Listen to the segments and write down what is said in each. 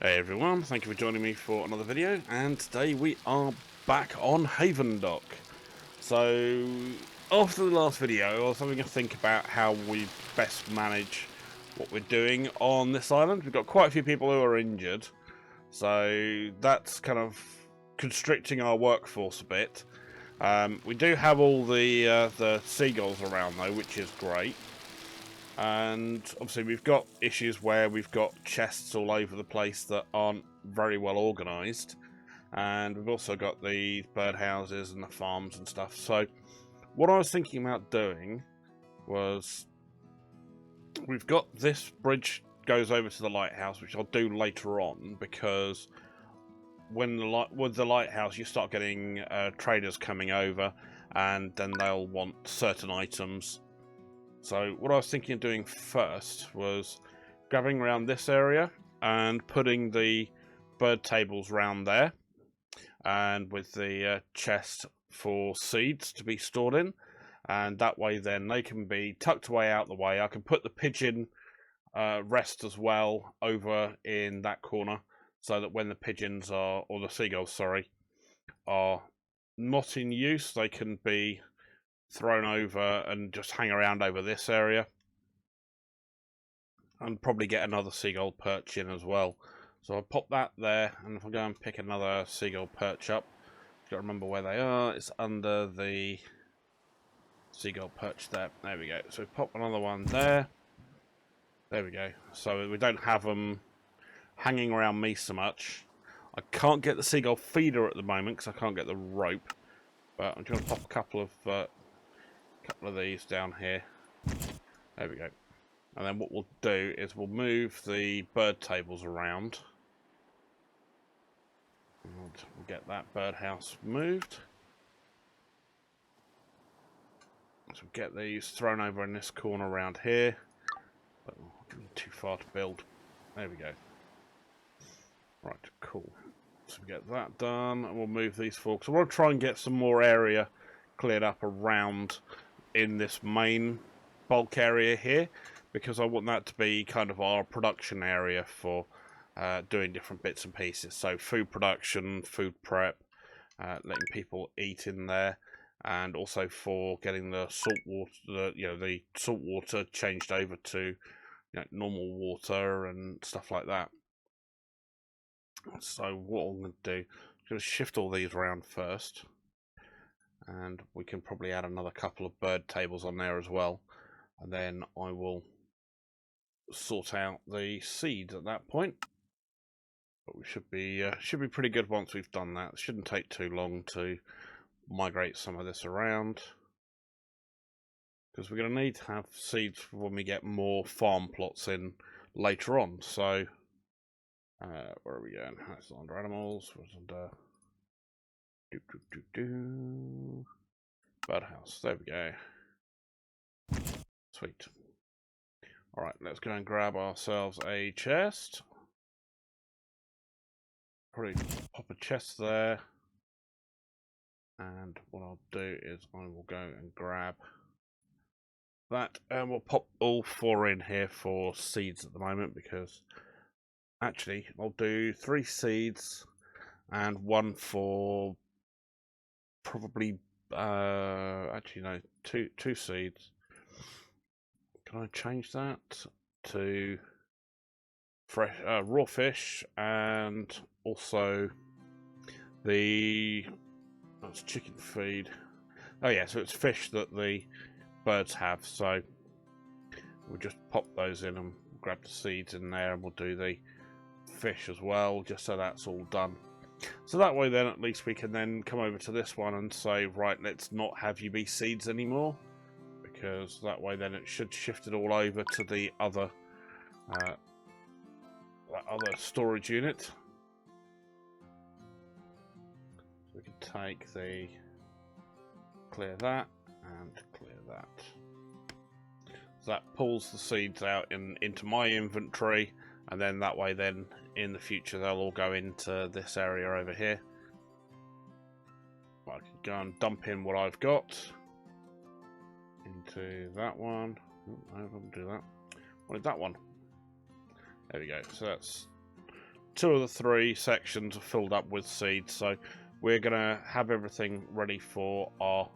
Hey everyone, thank you for joining me for another video, and today we are back on Havendock. So, after the last video, I was having a think about how we best manage what we're doing on this island. We've got quite a few people who are injured, so that's kind of constricting our workforce a bit. We do have all the seagulls around though, which is great. And obviously we've got issues where we've got chests all over the place that aren't very well organised, and we've also got the birdhouses and the farms and stuff. So what I was thinking about doing was, we've got this bridge goes over to the lighthouse, which I'll do later on, because with the lighthouse you start getting traders coming over, and then they'll want certain items. So what I was thinking of doing first was grabbing around this area and putting the bird tables round there, and with the chest for seeds to be stored in, and that way then they can be tucked away out the way. I can put the pigeon rest as well over in that corner, so that when the pigeons are, or the seagulls, sorry, are not in use, they can be thrown over and just hang around over this area, and probably get another seagull perch in as well. So I'll pop that there, and if I go and pick another seagull perch up, you've got to remember where they are. It's under the seagull perch there. There we go. So pop another one there. There we go. So we don't have them hanging around me so much. I can't get the seagull feeder at the moment because I can't get the rope, but I'm just going to pop a couple of these down here. There we go. And then what we'll do is we'll move the bird tables around. And we'll get that birdhouse moved. So we'll get these thrown over in this corner around here. But too far to build. There we go. Right, cool. So we get that done, and we'll move these forward. So we'll try and get some more area cleared up around in this main bulk area here, because I want that to be kind of our production area for doing different bits and pieces. So food production, food prep, letting people eat in there, and also for getting the salt water, the salt water changed over to normal water and stuff like that. So what I'm going to do, I'm going to shift all these around first, and we can probably add another couple of bird tables on there as well, and then I will sort out the seeds at that point. But we should be pretty good once we've done that. It shouldn't take too long to migrate some of this around, because we're going to need to have seeds for when we get more farm plots in later on. So where are we going? That's under animals. Was under birdhouse. There we go. Sweet. Alright, let's go and grab ourselves a chest. Probably pop a chest there. And what I'll do is I will go and grab that, and we'll pop all 4 in here for seeds at the moment, because actually I'll do 3 seeds and 1 for probably actually no, two seeds. Can I change that to fresh raw fish, and also that's chicken feed. Oh yeah, so it's fish that the birds have, so we'll just pop those in and grab the seeds in there, and we'll do the fish as well, just so that's all done. So that way then at least we can then come over to this one and say, right, let's not have you be seeds anymore, because that way then it should shift it all over to the other that other storage unit. So we can take clear that and clear that. So that pulls the seeds out into my inventory, and then that way then in the future they'll all go into this area over here. I can go and dump in what I've got into that one. Oh, I won't do that. What is that one? There we go. So that's 2 of the 3 sections are filled up with seeds, so we're gonna have everything ready for our.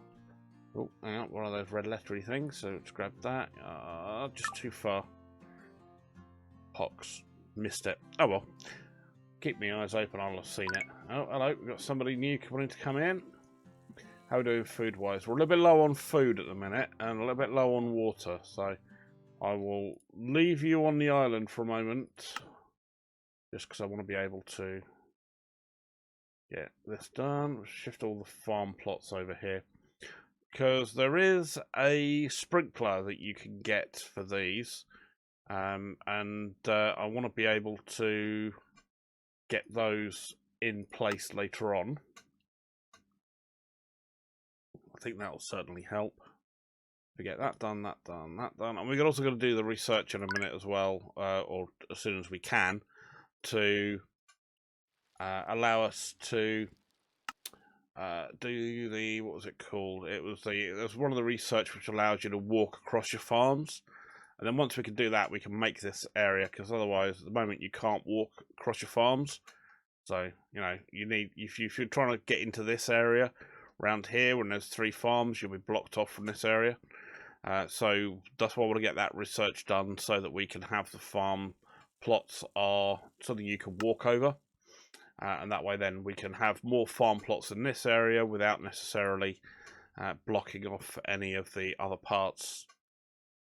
Oh, hang on, one of those red lettery things. So let's grab that. Just too far. Pox, missed it. Oh well. Keep my eyes open. I'll have seen it. Oh, hello. We've got somebody new wanting to come in. How are we doing food-wise? We're a little bit low on food at the minute, and a little bit low on water. So I will leave you on the island for a moment, just because I want to be able to get this done. Shift all the farm plots over here, because there is a sprinkler that you can get for these, and I want to be able to get those in place later on. I think that will certainly help. We get that done, that done, that done, and we're also going to do the research in a minute as well, or as soon as we can, to allow us to do the, what was it called? It was one of the research which allows you to walk across your farms, and then once we can do that, we can make this area, because otherwise, at the moment, you can't walk across your farms. So you know, you need, if you're trying to get into this area around here when there's 3 farms, you'll be blocked off from this area. So that's why I want to get that research done, so that we can have the farm plots are something you can walk over, and that way then we can have more farm plots in this area without necessarily blocking off any of the other parts.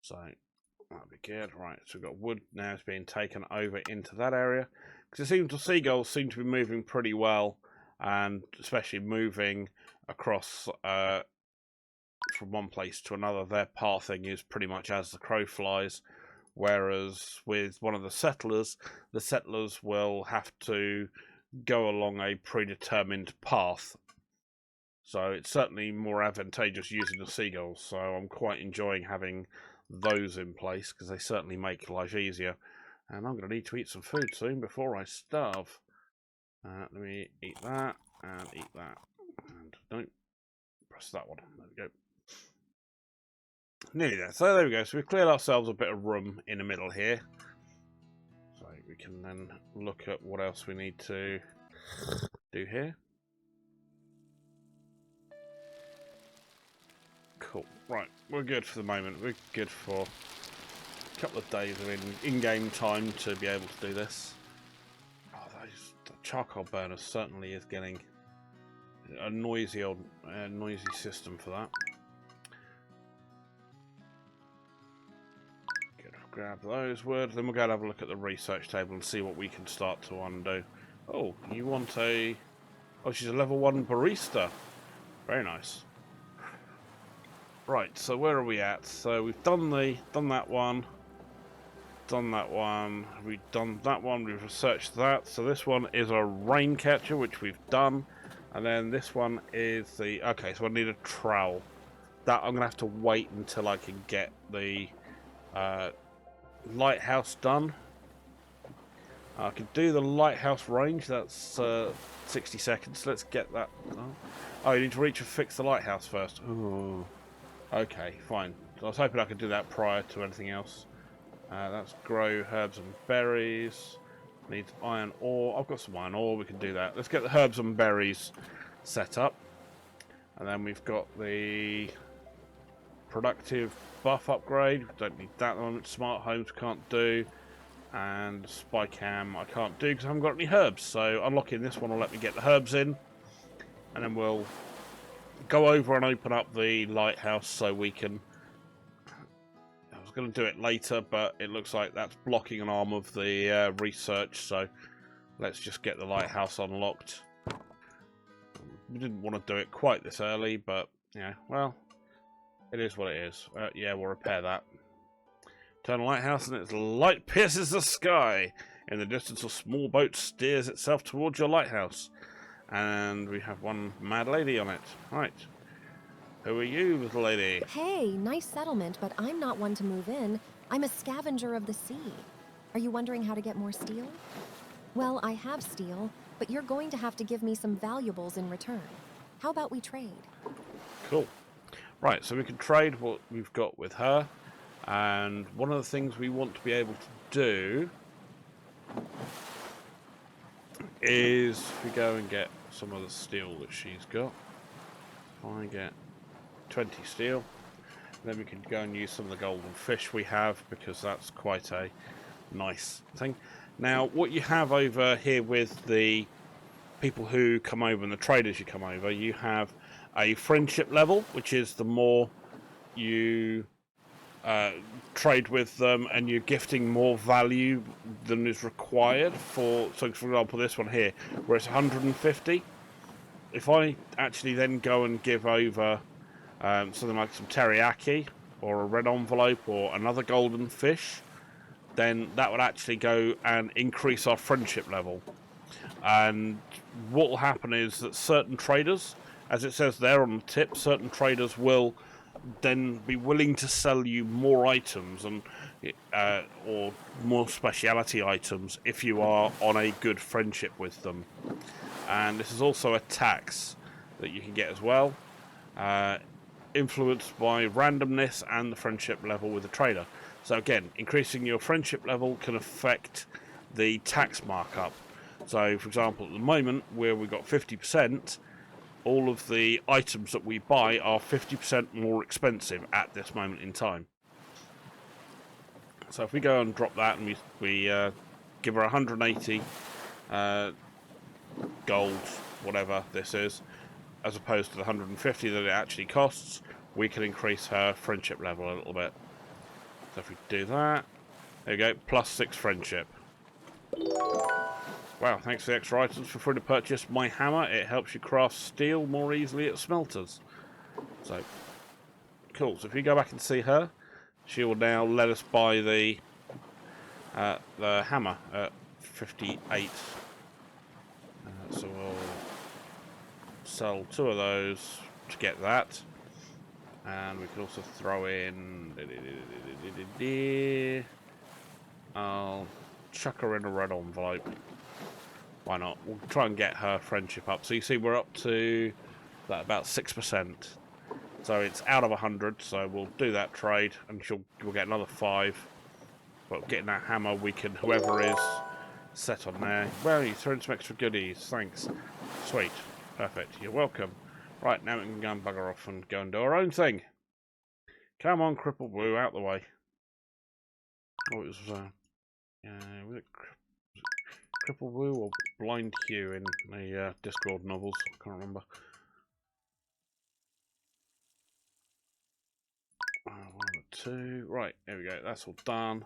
So that'll be good. Right, so we've got wood now is being taken over into that area, because it seems the seagulls seem to be moving pretty well, and especially moving across from one place to another. Their pathing is pretty much as the crow flies, whereas with one of the settlers will have to go along a predetermined path. So it's certainly more advantageous using the seagulls, so I'm quite enjoying having those in place, because they certainly make life easier. And I'm going to need to eat some food soon before I starve. Let me eat that, and eat that, and don't press that one. There we go. Nearly there. So there we go. So we've cleared ourselves a bit of room in the middle here. So we can then look at what else we need to do here. Cool. Right, we're good for the moment. We're good for a couple of days of in-game time to be able to do this. Oh, the charcoal burner certainly is getting a noisy system for that. Grab those words, then we'll go and have a look at the research table and see what we can start to undo. Oh, you want a... Oh, she's a level 1 barista. Very nice. Right, so where are we at? So we've done that one. Done that one. We've done that one. We've researched that. So this one is a rain catcher, which we've done. And then this one is the... Okay, so I need a trowel. That I'm going to have to wait until I can get the... lighthouse done. I can do the lighthouse range. That's 60 seconds. Let's get that. Oh, you need to reach and fix the lighthouse first. Ooh. Okay, fine. So I was hoping I could do that prior to anything else. That's grow herbs and berries. Needs iron ore. I've got some iron ore. We can do that. Let's get the herbs and berries set up, and then we've got the productive buff upgrade. We don't need that one. Smart homes can't do, and spy cam I can't do because I haven't got any herbs. So unlocking this one will let me get the herbs in, and then we'll go over and open up the lighthouse so we can... I was going to do it later, but it looks like that's blocking an arm of the research, so let's just get the lighthouse unlocked. We didn't want to do it quite this early, but yeah, well, it is what it is. Yeah, we'll repair that. Turn the lighthouse and its light pierces the sky. In the distance, a small boat steers itself towards your lighthouse. And we have one mad lady on it. Right. Who are you, little lady? Hey, nice settlement, but I'm not one to move in. I'm a scavenger of the sea. Are you wondering how to get more steel? Well, I have steel, but you're going to have to give me some valuables in return. How about we trade? Cool. Right, so we can trade what we've got with her. And one of the things we want to be able to do is if we go and get some of the steel that she's got. If I get 20 steel, then we can go and use some of the golden fish we have, because that's quite a nice thing. Now, what you have over here with the people who come over and the traders who come over, you have a friendship level, which is the more you trade with them and you're gifting more value than is required for. So for example, this one here where it's 150, if I actually then go and give over something like some teriyaki or a red envelope or another golden fish, then that would actually go and increase our friendship level. And what will happen is that certain traders, as it says there on the tip, certain traders will then be willing to sell you more items and or more speciality items if you are on a good friendship with them. And this is also a tax that you can get as well, influenced by randomness and the friendship level with the trader. So again, increasing your friendship level can affect the tax markup. So for example, at the moment where we've got 50%, all of the items that we buy are 50% more expensive at this moment in time. So if we go and drop that and we give her 180 gold, whatever this is, as opposed to the 150 that it actually costs, we can increase her friendship level a little bit. So if we do that, there we go, +6 friendship. Wow, thanks for the extra items. For free to purchase my hammer. It helps you craft steel more easily at smelters. So, cool. So if you go back and see her, she will now let us buy the hammer at 58. So we'll sell 2 of those to get that. And we can also throw in... I'll chuck her in a red envelope. Why not? We'll try and get her friendship up. So you see we're up to that about 6%. So it's out of 100, so we'll do that trade and we'll get another 5. But getting that hammer, we can, whoever is set on there. Well, you threw in some extra goodies. Thanks. Sweet. Perfect. You're welcome. Right, now we can go and bugger off and go and do our own thing. Come on, Cripple Blue, out the way. Oh, it was, was it Cripple Blue or Blind Hugh in the Discord novels? I can't remember. 1 or 2. Right, there we go. That's all done.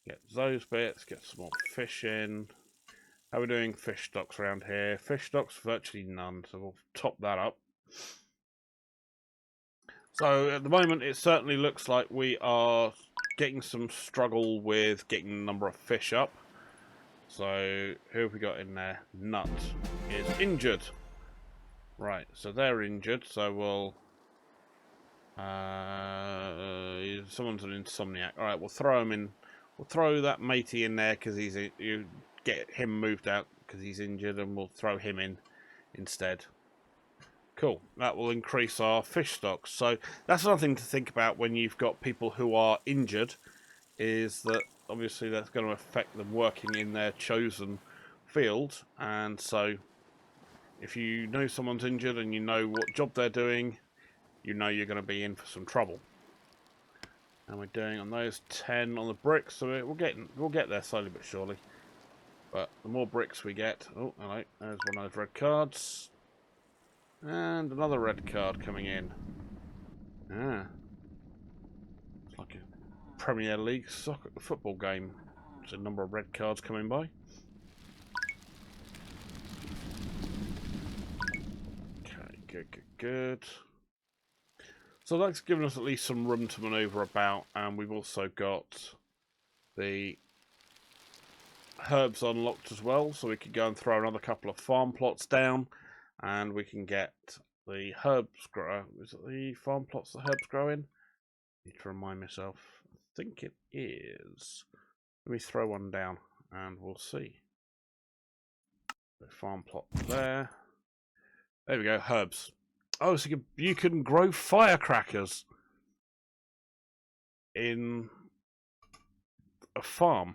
Get those bits. Get some more fish in. How are we doing fish stocks around here? Fish stocks, virtually none. So we'll top that up. So at the moment, it certainly looks like we are getting some struggle with getting the number of fish up. So who have we got in there? Nut is injured. Right, so they're injured. So we'll someone's an insomniac. All right, we'll throw him in. We'll throw that matey in there because you get him moved out because he's injured, and we'll throw him in instead. Cool. That will increase our fish stocks. So that's another thing to think about when you've got people who are injured, is that obviously that's going to affect them working in their chosen field. And so if you know someone's injured and you know what job they're doing, you know you're going to be in for some trouble. And we're doing on those 10 on the bricks, so we'll get there slowly but surely. But the more bricks we get... Oh, hello. There's one of those red cards. And another red card coming in. Ah. It's like a Premier League football game. There's a number of red cards coming by. Okay, good. So that's given us at least some room to manoeuvre about, and we've also got the herbs unlocked as well, so we could go and throw another couple of farm plots down, and we can get the herbs grow. Is it the farm plots the herbs grow in? Need to remind myself. I think it is. Let me throw one down, and we'll see. The farm plot there. There we go, herbs. Oh, so you can grow firecrackers in a farm.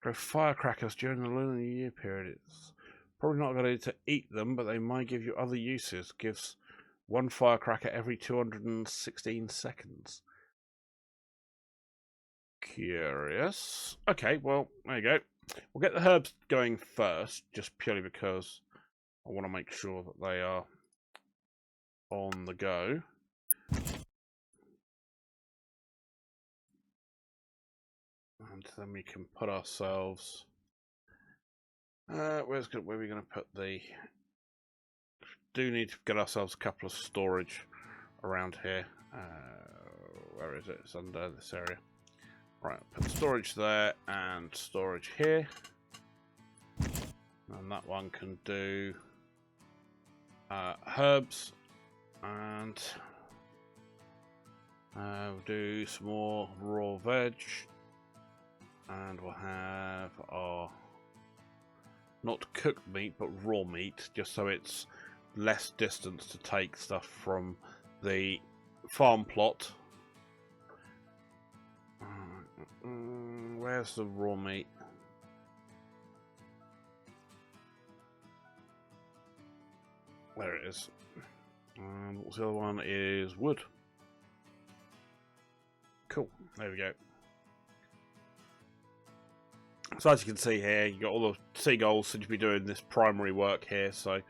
Grow firecrackers during the Lunar New Year period. It's probably not going to eat them, but they might give you other uses. Gives one firecracker every 216 seconds. Curious. Okay, well, there you go. We'll get the herbs going first, just purely because I want to make sure that they are on the go. And then we can put ourselves... where are we going to put the... Do need to get ourselves a couple of storage around here. Where is it? It's under this area. Right, put storage there and storage here. And that one can do herbs. And we'll do some more raw veg. And we'll have our not cooked meat, but raw meat, just so it's less distance to take stuff from the farm plot. Where's the raw meat? There it is. What's the other one? Is wood. Cool. There we go. So as you can see here, you got all the seagulls seem to be doing this primary work here, so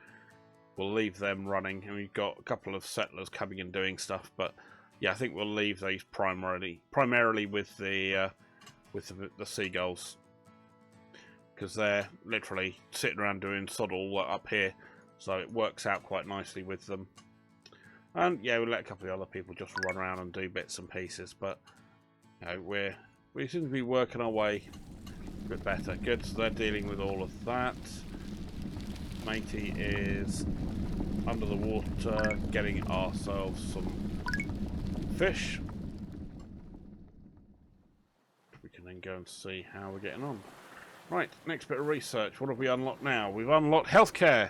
we'll leave them running, and we've got a couple of settlers coming and doing stuff. But yeah, I think we'll leave these primarily with the seagulls, because they're literally sitting around doing sod all up here, so it works out quite nicely with them. And yeah, we'll let a couple of other people just run around and do bits and pieces, but you know, we seem to be working our way a bit better. Good, so they're dealing with all of that. Matey is under the water getting ourselves some fish. We can then go and see how we're getting on. Right, next bit of research. What have we unlocked now? We've unlocked healthcare.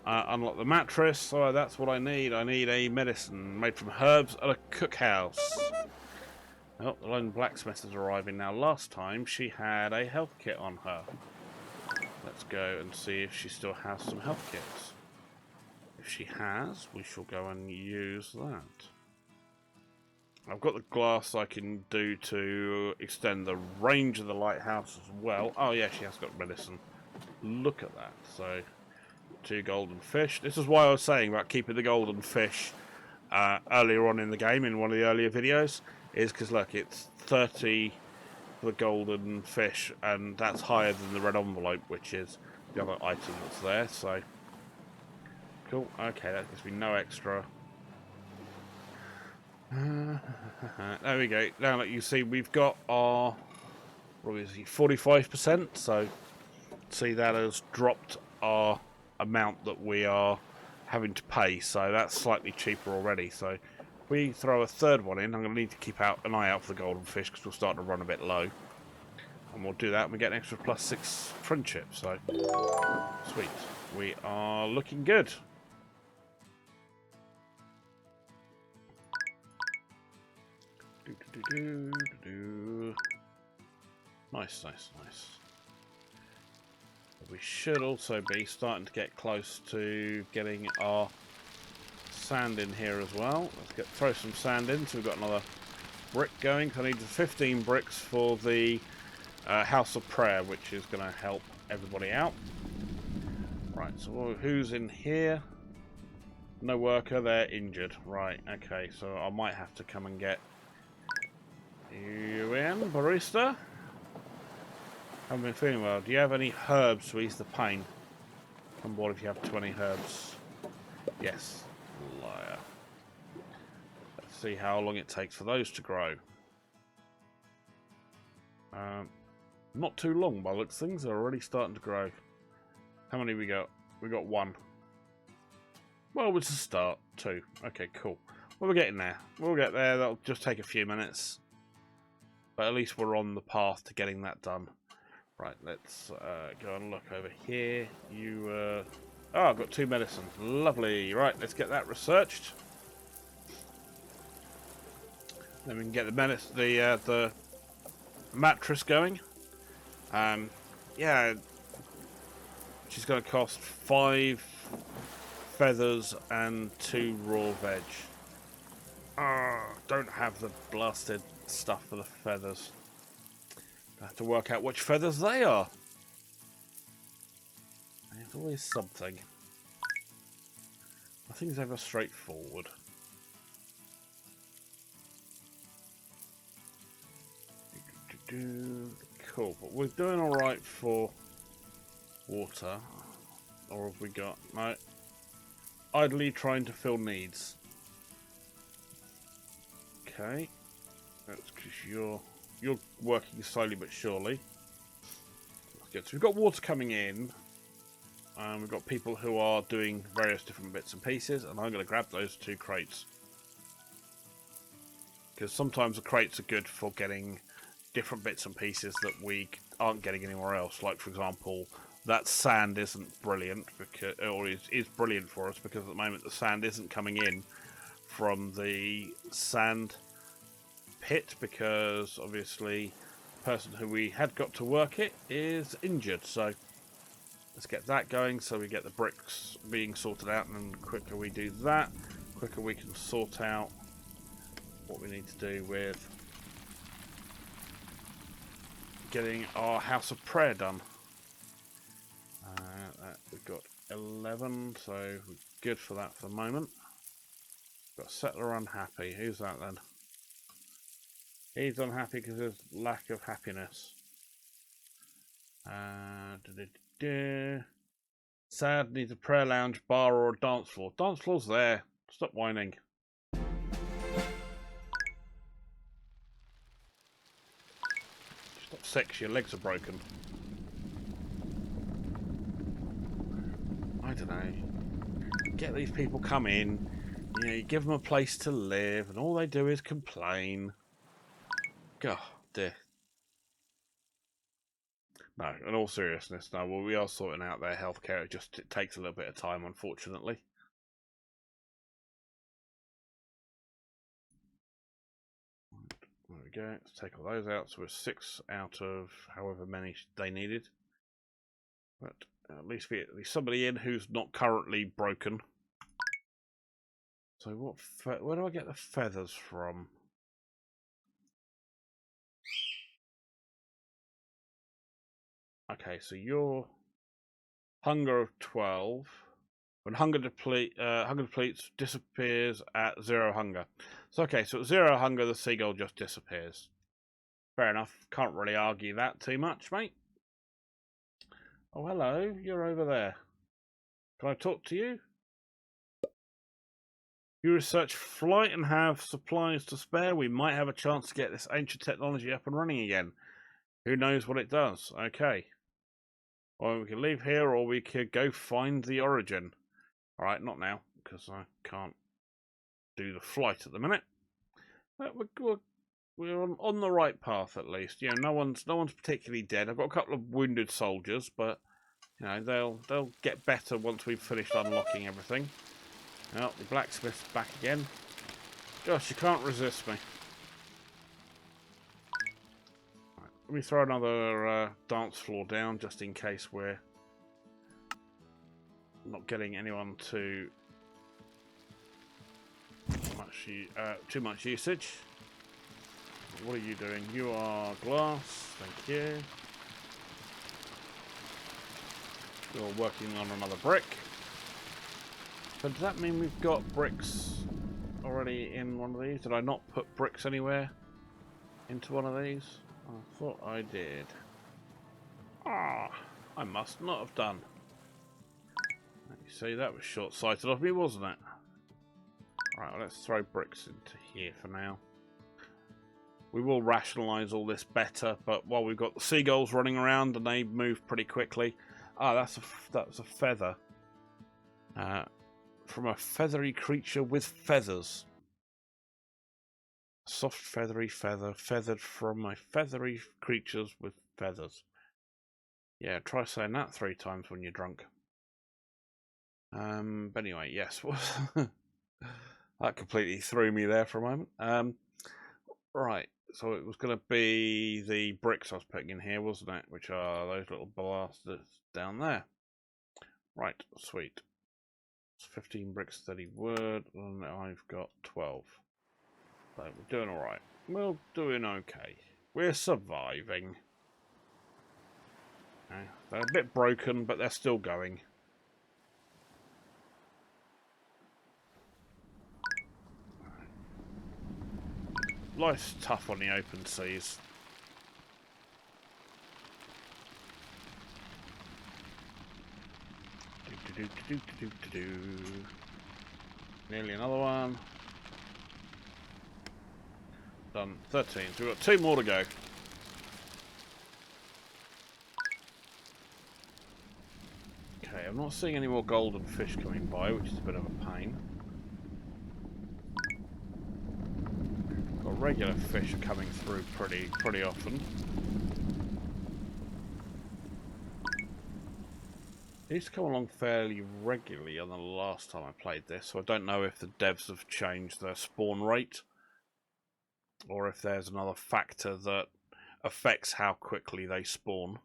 Unlock the mattress. So that's what I need. I need a medicine made from herbs at a cookhouse. Oh, the lone blacksmith is arriving now. Last time she had a health kit on her. Let's go and see if she still has some health kits. If she has, we shall go and use that. I've got the glass I can do to extend the range of the lighthouse as well. Oh yeah, she has got medicine. Look at that. So, 2 golden fish. This is why I was saying about keeping the golden fish earlier on in the game, in one of the earlier videos, is because look, it's 30 for the golden fish, and that's higher than the red envelope, which is the other item that's there. So, cool. Okay, that gives me no extra. There we go. Now, like you see, we've got our, what is he, 45%. So, see, that has dropped our amount that we are having to pay. So that's slightly cheaper already. So if we throw a third one in, I'm going to need to keep an eye out for the golden fish, because we'll start to run a bit low. And we'll do that, and we get an extra +6 friendship. So sweet. We are looking good. Nice, nice, nice. We should also be starting to get close to getting our sand in here as well. Let's throw some sand in, so we've got another brick going. I need 15 bricks for the House of Prayer, which is going to help everybody out. Right, so who's in here? No worker, they're injured. Right, okay, so I might have to come and get you in, barista. Haven't been feeling well. Do you have any herbs to ease the pain? Come on board if you have 20 herbs. Yes. Liar. Let's see how long it takes for those to grow. Not too long by the looks of things. They're already starting to grow. How many we got? We got 1. Well, it's a start. 2. Okay, cool. Well, we're getting there. We'll get there. That'll just take a few minutes. But at least we're on the path to getting that done. Right, let's go and look over here. Oh, I've got 2 medicine. Lovely. Right, let's get that researched. Then we can get the mattress going. Yeah, she's going to cost 5 feathers and 2 raw veg. Don't have the blasted stuff for the feathers. I have to work out which feathers they are. There's always something. Nothing's ever straightforward. Cool, but we're doing alright for water. Or have we got... No. Idly trying to fill needs. Okay. That's because you're working slowly but surely. That's good. So we've got water coming in. We've got people who are doing various different bits and pieces, and I'm going to grab those 2 crates. Because sometimes the crates are good for getting different bits and pieces that we aren't getting anywhere else. Like, for example, that sand isn't brilliant, because, or is brilliant for us, because at the moment the sand isn't coming in from the sand pit, because obviously the person who we had got to work it is injured. So let's get that going, so we get the bricks being sorted out, and the quicker we do that, quicker we can sort out what we need to do with getting our house of prayer done. We've got 11, so we're good for that for the moment. Got settler unhappy. Who's that then? He's unhappy because of lack of happiness. Sad, needs a prayer lounge, bar, or a dance floor. Dance floor's there. Stop whining. Stop sick, your legs are broken. I don't know. Get these people come in. You know, you give them a place to live, and all they do is complain. God, dear. No, in all seriousness, no. Well, we are sorting out their healthcare. It takes a little bit of time, unfortunately. There we go. Let's take all those out. So we're 6 out of however many they needed. But at least we get somebody in who's not currently broken. So where do I get the feathers from? Okay, so you're hunger of 12. When hunger depletes, disappears at 0 hunger. So okay, so at 0 hunger, the seagull just disappears. Fair enough. Can't really argue that too much, mate. Oh, hello. You're over there. Can I talk to you? You research flight and have supplies to spare. We might have a chance to get this ancient technology up and running again. Who knows what it does? Okay. Or we can leave here, or we could go find the origin. Alright, not now, because I can't do the flight at the minute. But we're on the right path, at least. You know, no one's particularly dead. I've got a couple of wounded soldiers, but you know, they'll get better once we've finished unlocking everything. Oh, the blacksmith's back again. Gosh, you can't resist me. Right, let me throw another dance floor down, just in case we're not getting anyone to too much usage. What are you doing? You are glass. Thank you. You're working on another brick. So does that mean we've got bricks already in one of these? Did I not put bricks anywhere into one of these? I thought I did. Ah, I must not have done. You see, that was short-sighted of me, wasn't it? Right, well, let's throw bricks into here for now. We will rationalise all this better, but while we've got the seagulls running around and they move pretty quickly. Ah, that's a feather. From a feathery creature with feathers. Soft feathery feather, feathered from my feathery creatures with feathers. Yeah, try saying that 3 times when you're drunk. But anyway, yes. That completely threw me there for a moment. Right, So it was going to be the bricks I was putting in here, wasn't it? Which are those little bastards down there. Right, sweet. It's 15 bricks, 30 wood, and I've got 12. So we're doing alright. We're doing okay. We're surviving. Okay. They're a bit broken, but they're still going. Life's tough on the open seas. Nearly another one. Done 13. So we've got 2 more to go. Okay, I'm not seeing any more golden fish coming by, which is a bit of a pain. Got regular fish coming through pretty often. They used to come along fairly regularly on the last time I played this, so I don't know if the devs have changed their spawn rate, or if there's another factor that affects how quickly they spawn.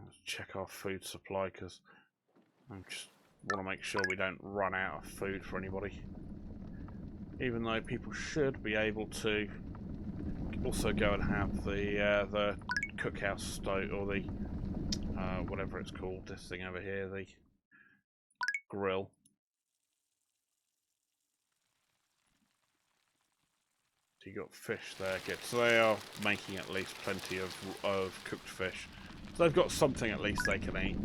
Let's check our food supply, because I just want to make sure we don't run out of food for anybody. Even though people should be able to also go and have the cookhouse stove, or the whatever it's called, this thing over here, the grill. So you got fish there, good. So they are making at least plenty of cooked fish. So they've got something at least they can eat.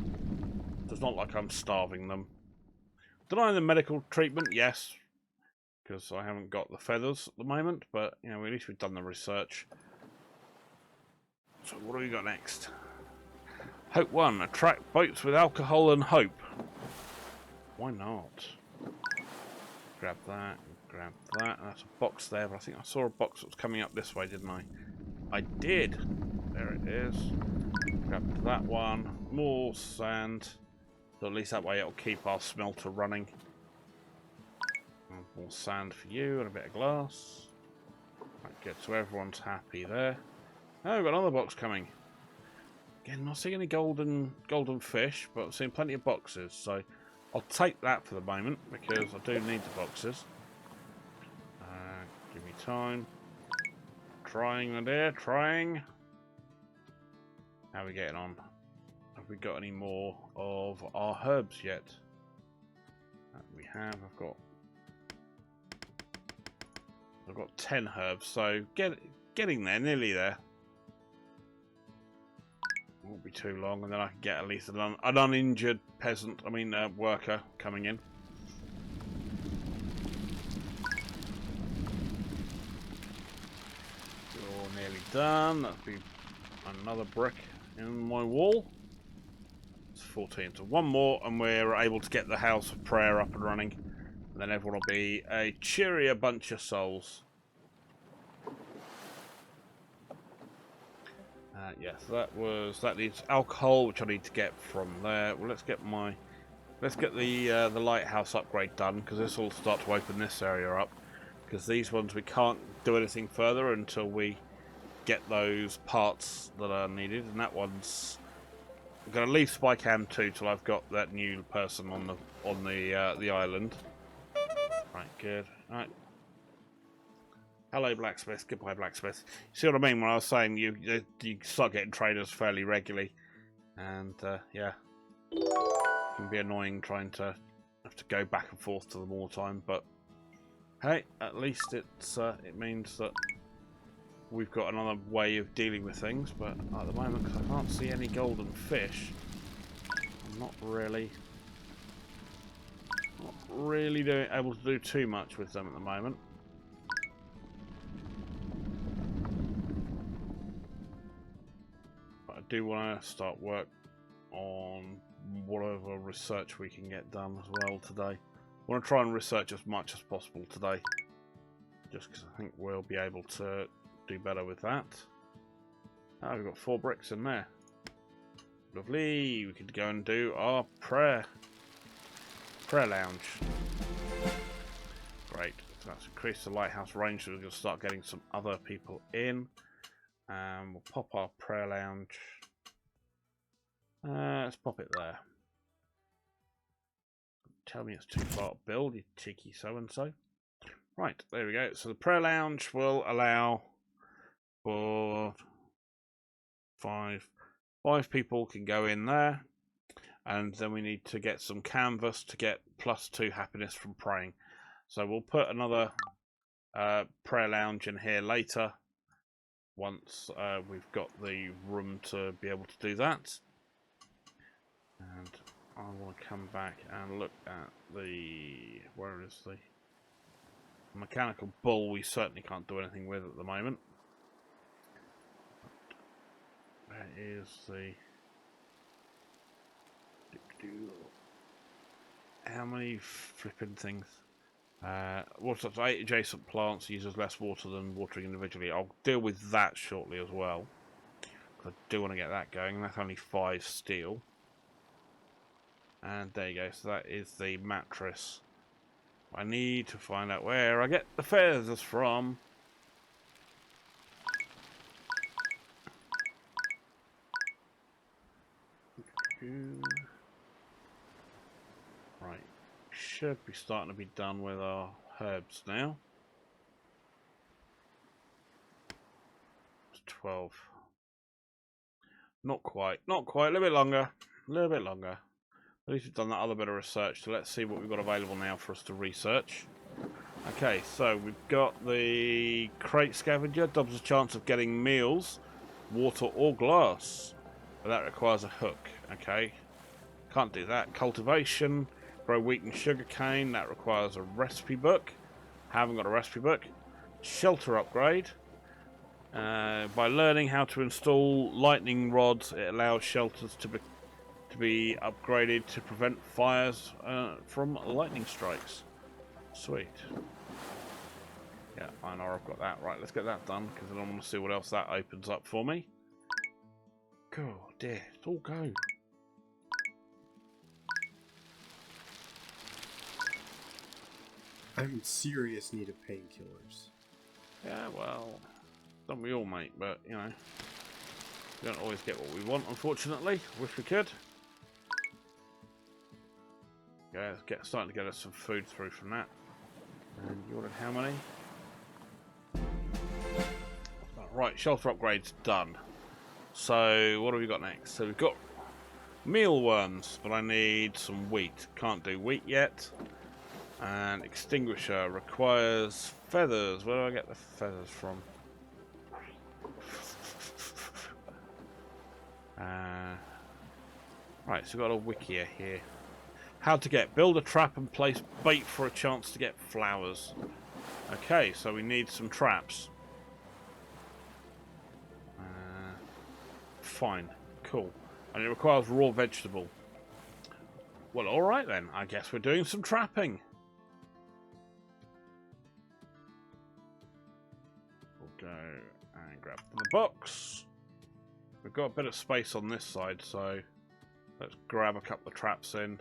So it's not like I'm starving them. Denying the medical treatment, yes, because I haven't got the feathers at the moment, but you know, at least we've done the research. So what do we got next? Hope 1. Attract boats with alcohol and hope. Why not? Grab that, grab that. That's a box there, but I think I saw a box that was coming up this way, didn't I? I did. There it is. Grab that one. More sand. So at least that way it'll keep our smelter running. And more sand for you and a bit of glass. Right, good. So everyone's happy there. Oh, we've got another box coming. Again, not seeing any golden fish, but I'm seeing plenty of boxes. So I'll take that for the moment because I do need the boxes. Give me time. Trying, my dear, trying. How are we getting on? Have we got any more of our herbs yet? We have. I've got 10 herbs, so getting there, nearly there. Won't be too long, and then I can get at least an uninjured worker coming in. You're nearly done. That'll be another brick in my wall. It's 14, so one more, and we're able to get the House of Prayer up and running. And then everyone will be a cheerier bunch of souls. Yes, that needs alcohol, which I need to get from there. Well, let's get the lighthouse upgrade done, because this will start to open this area up. Because these ones we can't do anything further until we get those parts that are needed, and that one's. I'm going to leave Spycam 2 till I've got that new person on the island. Right, good. Right. Hello, blacksmith. Goodbye, blacksmith. You see what I mean when I was saying you start getting traders fairly regularly, and yeah, it can be annoying trying to have to go back and forth to them all the time. But hey, at least it means that we've got another way of dealing with things. But at the moment, because I can't see any golden fish, I'm not really able to do too much with them at the moment. But I do want to start work on whatever research we can get done as well today. I want to try and research as much as possible today, just because I think we'll be able to do better with that. Oh, we've got 4 bricks in there. Lovely. We could go and do our prayer lounge. Great. So let's increase the lighthouse range, so we're going to start getting some other people in. We'll pop our prayer lounge. Let's pop it there. Tell me it's too far to build, you cheeky so-and-so. Right, there we go. So the prayer lounge will allow for five people can go in there. And then we need to get some canvas to get +2 happiness from praying. So we'll put another prayer lounge in here later, once we've got the room to be able to do that. And I want to come back and look at the... where is the mechanical bull? We certainly can't do anything with at the moment. Where is the... how many flipping things? Water up to 8 adjacent plants uses less water than watering individually. I'll deal with that shortly as well, because I do want to get that going. That's only 5 steel. And there you go. So that is the mattress. I need to find out where I get the feathers from. Right, should be starting to be done with our herbs now. It's 12. Not quite, a little bit longer, At least we've done that other bit of research, so let's see what we've got available now for us to research. Okay, so we've got the crate scavenger, doubles the chance of getting meals, water or glass. But that requires a hook, okay. Can't do that. Cultivation, grow wheat and sugarcane, that requires a recipe book. Haven't got a recipe book. Shelter upgrade. By learning how to install lightning rods, it allows shelters to be upgraded to prevent fires from lightning strikes. Sweet. Yeah, I know I've got that. Right, let's get that done, because I don't want to see what else that opens up for me. God dear, it's all go. I'm in serious need of painkillers. Yeah, well, don't we all, mate? But, you know, we don't always get what we want, unfortunately. Wish we could. Yeah, it's starting to get us some food through from that. And you ordered how many? Right, shelter upgrade's done. So, what have we got next? So we've got mealworms, but I need some wheat. Can't do wheat yet. And extinguisher requires feathers. Where do I get the feathers from? Right, so we've got a wiki here. How to build a trap and place bait for a chance to get flowers. Okay, so we need some traps. Fine, cool. And it requires raw vegetable. Well, alright then. I guess we're doing some trapping. We'll go and grab the box. We've got a bit of space on this side, so let's grab a couple of traps in.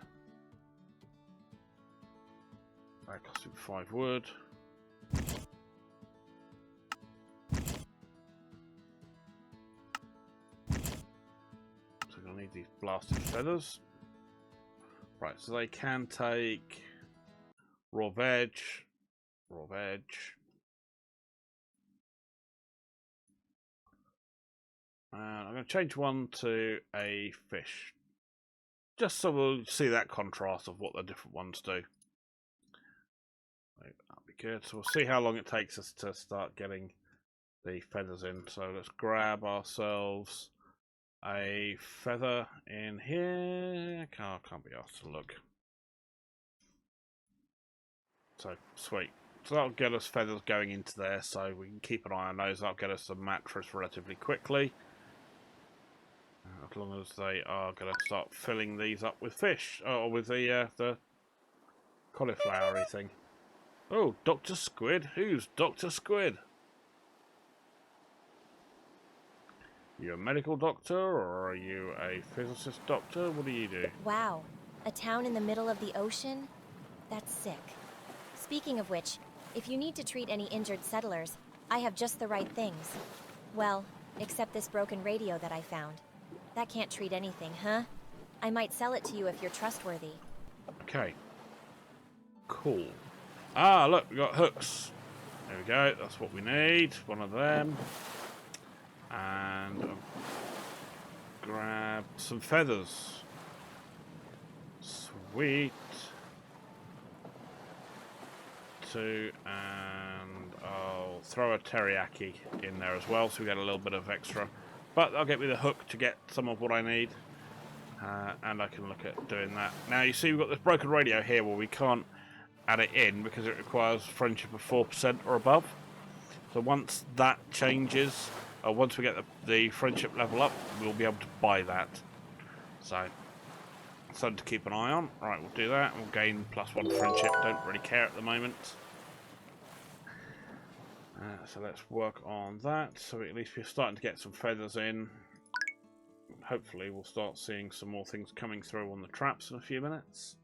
That costs 5 wood. So we're going to need these blasted feathers. Right, so they can take raw veg. And I'm going to change one to a fish. Just so we'll see that contrast of what the different ones do. That'll be good. So we'll see how long it takes us to start getting the feathers in. So let's grab ourselves a feather in here. Can't be asked to look. So, sweet. So that'll get us feathers going into there, so we can keep an eye on those. That'll get us a mattress relatively quickly. As long as they are going to start filling these up with fish. Or with the cauliflowery thing. Oh, Dr. Squid? Who's Dr. Squid? You a medical doctor, or are you a physicist doctor? What do you do? Wow, a town in the middle of the ocean? That's sick. Speaking of which, If you need to treat any injured settlers, I have just the right things. Well, except this broken radio that I found. That can't treat anything, huh? I might sell it to you if you're trustworthy. Okay. Cool. Ah, look, we got hooks. There we go. That's what we need. One of them. And grab some feathers. Sweet. Two, and I'll throw a teriyaki in there as well, so we get a little bit of extra. But I'll get me the hook to get some of what I need, and I can look at doing that. Now you see we've got this broken radio here where we can't add it in because it requires friendship of 4% or above. So once that changes, or once we get the friendship level up, we'll be able to buy that. So something to keep an eye on. Right, we'll do that. We'll gain +1 friendship. Don't really care at the moment. So let's work on that. So at least we're starting to get some feathers in. Hopefully we'll start seeing some more things coming through on the traps in a few minutes.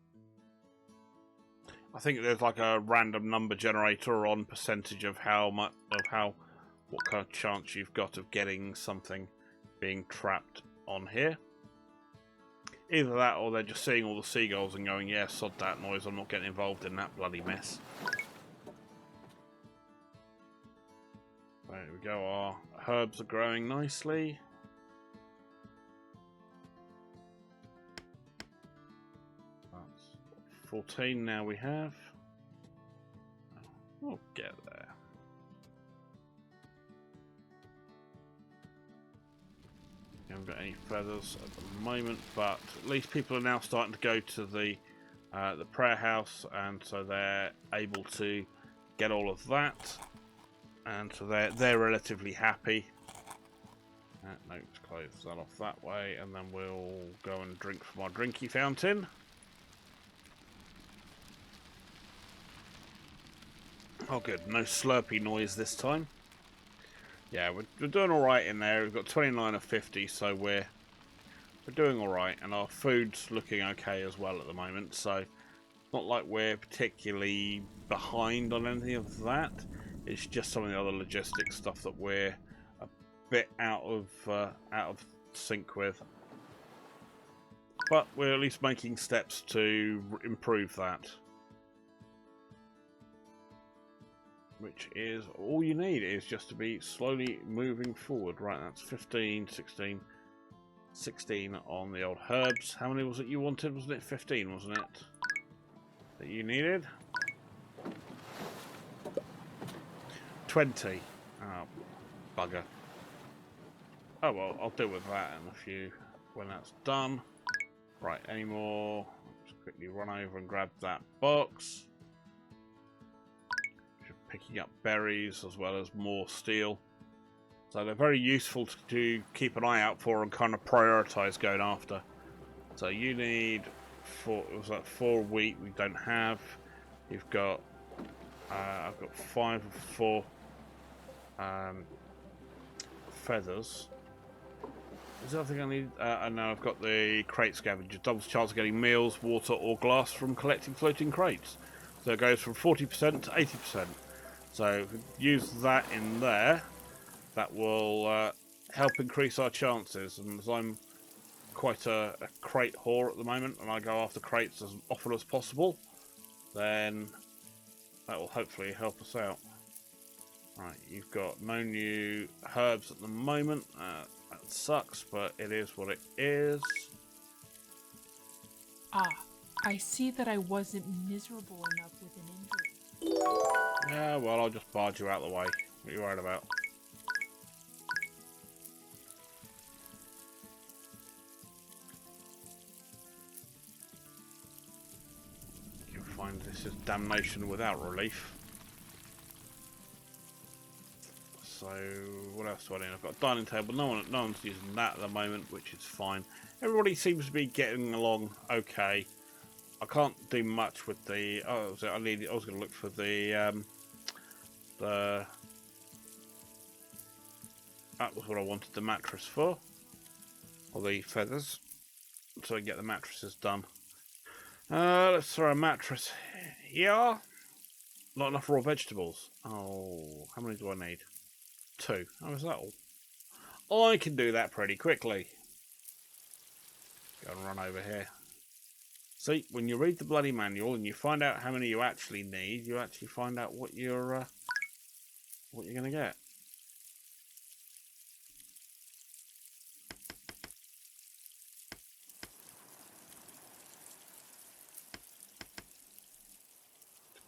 I think there's like a random number generator on percentage of what kind of chance you've got of getting something being trapped on here. Either that or they're just seeing all the seagulls and going, yeah, sod that noise, I'm not getting involved in that bloody mess. There we go, our herbs are growing nicely. That's 14 now we have. We'll get there. Haven't got any feathers at the moment, but at least people are now starting to go to the prayer house, and so they're able to get all of that, and so they're relatively happy. No, let's close that off that way, and then we'll go and drink from our drinky fountain. Oh, good, no slurpy noise this time. Yeah, we're doing all right in there. We've got 29 of 50, so we're doing all right, and our food's looking okay as well at the moment. So it's not like we're particularly behind on anything of that. It's just some of the other logistics stuff that we're a bit out of sync with. But we're at least making steps to improve that. Which is all you need, is just to be slowly moving forward. Right, that's 15, 16, 16 on the old herbs. How many was it you wanted? Wasn't it 15, wasn't it? That you needed? 20. Oh, bugger. Oh well, I'll deal with that in a few when that's done. Right, any more? Just quickly run over and grab that box. Picking up berries as well as more steel, so they're very useful to keep an eye out for and kind of prioritize going after. So you need 4. It was like 4 wheat we don't have. You've got I've got 5 of 4 feathers. Is there anything I need? And now I've got the crate scavenger. Doubles chance of getting meals, water, or glass from collecting floating crates. So it goes from 40% to 80%. So if we use that in there, that will help increase our chances. And as I'm quite a crate whore at the moment, and I go after crates as often as possible, then that will hopefully help us out. Right, you've got no new herbs at the moment. That sucks, but it is what it is. Ah, I see that I wasn't miserable enough with an injury. Yeah, well, I'll just barge you out of the way. What are you worried about? You'll find this is damnation without relief. So, what else do I need? I've got a dining table. No one's using that at the moment, which is fine. Everybody seems to be getting along okay. I can't do much with the. Oh, I was going to look for the. That was what I wanted the mattress for, or the feathers, so I can get the mattresses done. Let's throw a mattress here. Not enough raw vegetables. Oh, how many do I need? 2. How is that all? I can do that pretty quickly. Go and run over here. See, when you read the bloody manual and you find out how many you actually need, you actually find out what you're gonna get.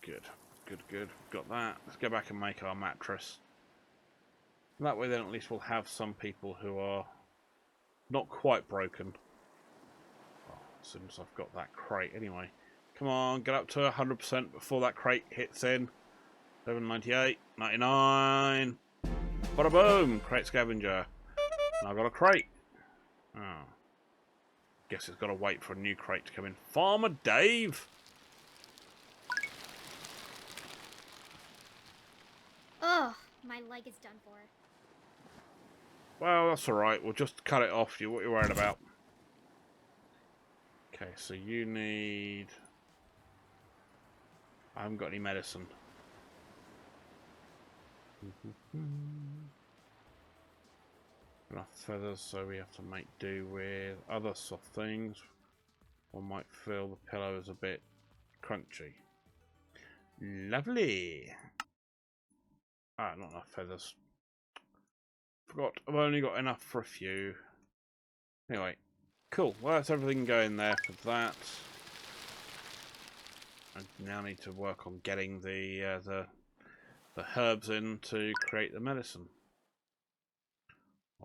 Good, good, good. Got that. Let's go back and make our mattress. That way then at least we'll have some people who are not quite broken. Well, as soon as I've got that crate anyway. Come on, get up to 100% before that crate hits in. 798, 99. Bada boom! Crate scavenger. And I've got a crate. Oh. Guess it's got to wait for a new crate to come in. Farmer Dave! Ugh, my leg is done for. Well, that's alright. We'll just cut it off. What are you worried about? Okay, so you need... I haven't got any medicine. Enough feathers, so we have to make do with other soft things. One might feel the pillow is a bit crunchy. Lovely! Ah, not enough feathers. Forgot, I've only got enough for a few. Anyway, cool. Well, that's everything going there for that. I now need to work on getting the herbs in to create the medicine.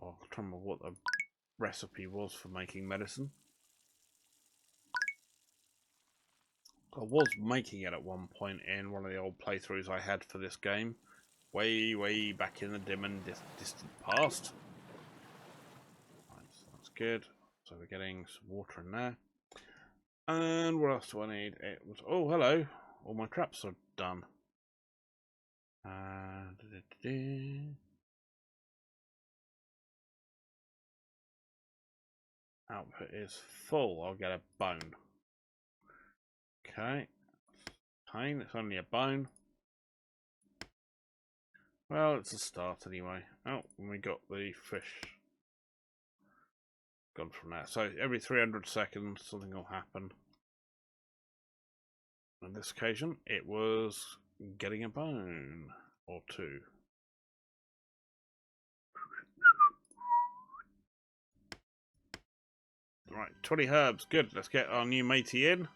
Oh, I'm trying to remember what the recipe was for making medicine. I was making it at one point in one of the old playthroughs I had for this game. Way back in the dim and distant past. Right, so that's good. So we're getting some water in there. And what else do I need? It was, oh, hello. All my traps are done. Output is full. I'll get a bone. Okay. Pain, it's only a bone. Well, it's a start anyway. Oh, and we got the fish. Gone from there. So every 300 seconds something will happen. On this occasion, it was getting a bone or 2. Right, 20 herbs. Good. Let's get our new matey in.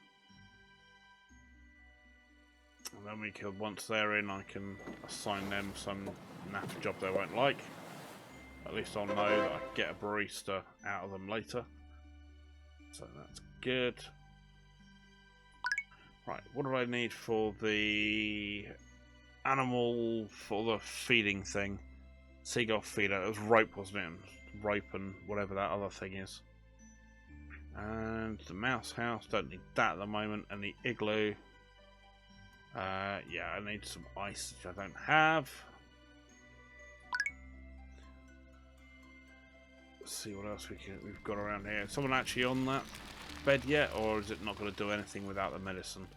And then we can, once they're in, I can assign them some naff job they won't like. At least I'll know that I can get a barista out of them later. So that's good. Right, what do I need for the animal, for the feeding thing? Seagull feeder. It was rope, wasn't it? Rope and whatever that other thing is. And the mouse house, don't need that at the moment. And the igloo. Yeah, I need some ice, which I don't have. Let's see what else we've got around here. Is someone actually on that bed yet, or is it not going to do anything without the medicine?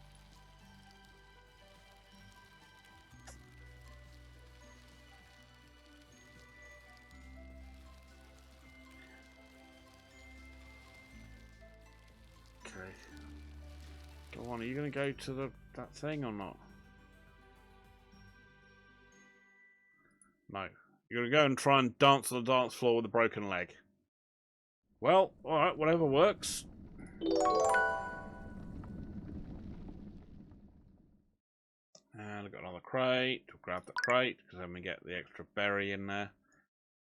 Okay. Go on, are you going to go to that thing or not? No. You're going to go and try and dance on the dance floor with a broken leg. Well, alright, whatever works. And I've got another crate. We'll grab the crate, because then we get the extra berry in there.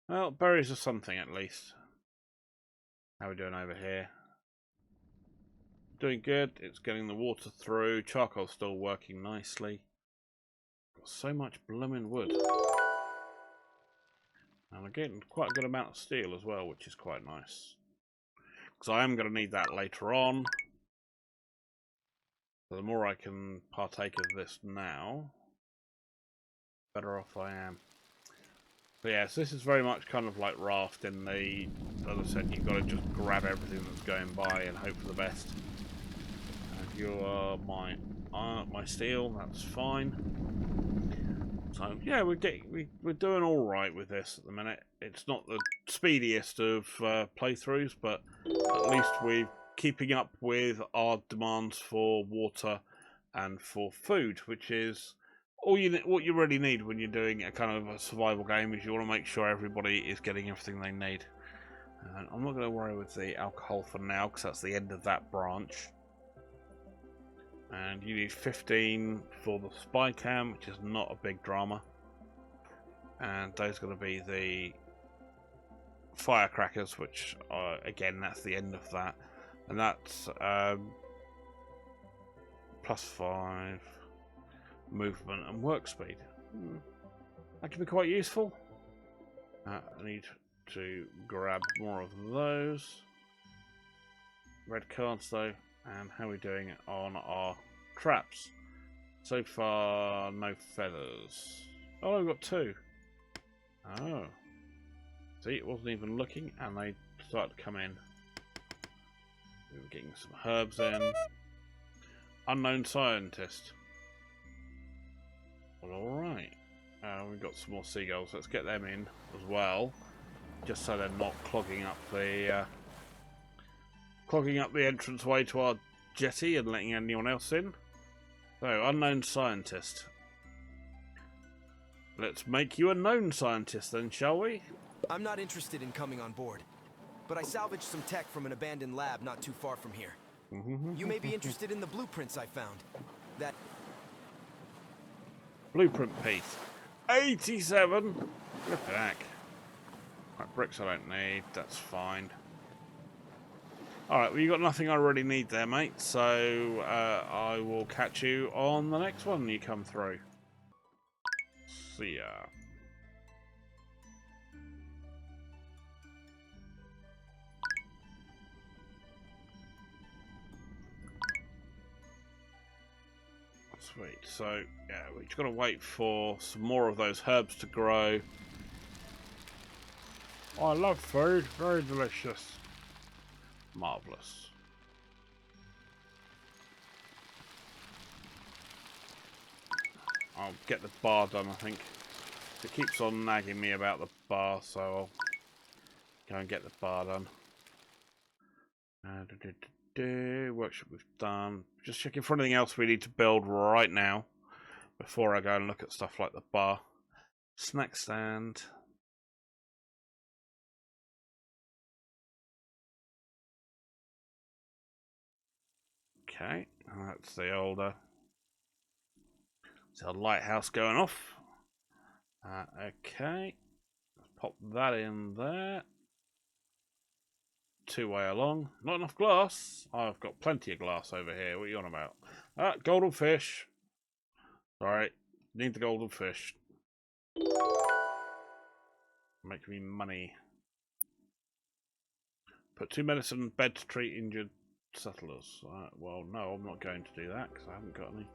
Well, berries are something at least. How are we doing over here? Doing good. It's getting the water through. Charcoal's still working nicely. Got so much blooming wood. And I'm getting quite a good amount of steel as well, which is quite nice. Because I am going to need that later on. So the more I can partake of this now, better off I am. So yeah, so this is very much kind of like Raft in the, as I said, you've got to just grab everything that's going by and hope for the best. And you are my my steel. That's fine. So yeah, we're doing all right with this at the minute. It's not the speediest of playthroughs, but at least we're keeping up with our demands for water and for food, which is what you really need when you're doing a kind of a survival game. Is you want to make sure everybody is getting everything they need. And I'm not going to worry with the alcohol for now because that's the end of that branch. And you need 15 for the spy cam, which is not a big drama. And those are going to be the firecrackers, which are, again, that's the end of that. And that's +5 movement and work speed. That could be quite useful. I need to grab more of those. Red cards though. And how are we doing on our traps? So far, no feathers. Oh, we've got 2. Oh. See, it wasn't even looking, and they started to come in. We were getting some herbs in. Unknown scientist. Well, alright. We've got some more seagulls. Let's get them in as well. Just so they're not clogging up the entranceway to our jetty and letting anyone else in. So, unknown scientist. Let's make you a known scientist then, shall we? I'm not interested in coming on board, but I salvaged some tech from an abandoned lab not too far from here. You may be interested in the blueprints I found. That blueprint piece. 87! Look back. Right, bricks I don't need, that's fine. Alright, well you got nothing I really need there, mate, so I will catch you on the next one you come through. See ya. Sweet, so yeah, we've just got to wait for some more of those herbs to grow. Oh, I love food, very delicious. Marvellous. I'll get the bar done, I think. It keeps on nagging me about the bar, so I'll go and get the bar done. Workshop we've done. Just checking for anything else we need to build right now before I go and look at stuff like the bar. Snack stand. Okay, that's the older. It's our lighthouse going off. Okay, let's pop that in there. 2-way along. Not enough glass. I've got plenty of glass over here. What are you on about? Golden fish. Sorry, need the golden fish. Make me money. Put 2 medicine bed to treat injured settlers. Well, no, I'm not going to do that because I haven't got any.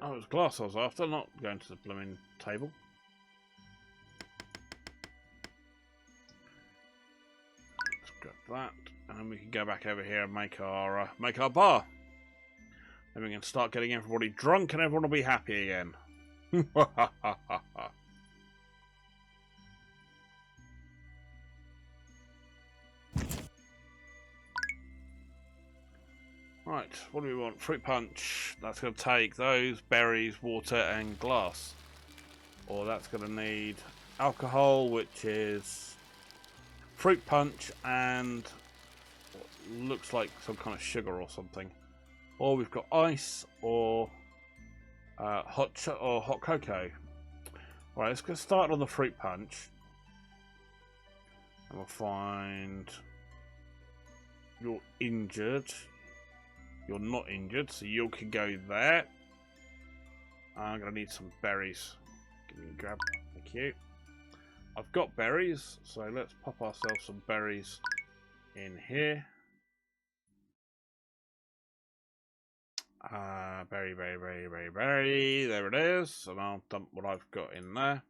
Oh, it was glass I was after, not going to the blooming table. Let's grab that, and then we can go back over here and make our bar. Then we can start getting everybody drunk, and everyone will be happy again. Right, what do we want? Fruit punch. That's going to take those berries, water, and glass. Or that's going to need alcohol, which is fruit punch and what looks like some kind of sugar or something. Or we've got ice or hot cocoa. Right, let's get started on the fruit punch. And we'll find you're injured. You're not injured, so you can go there. I'm going to need some berries. Give me a grab. Thank you. I've got berries, so let's pop ourselves some berries in here. Berry. There it is. And I'll dump what I've got in there.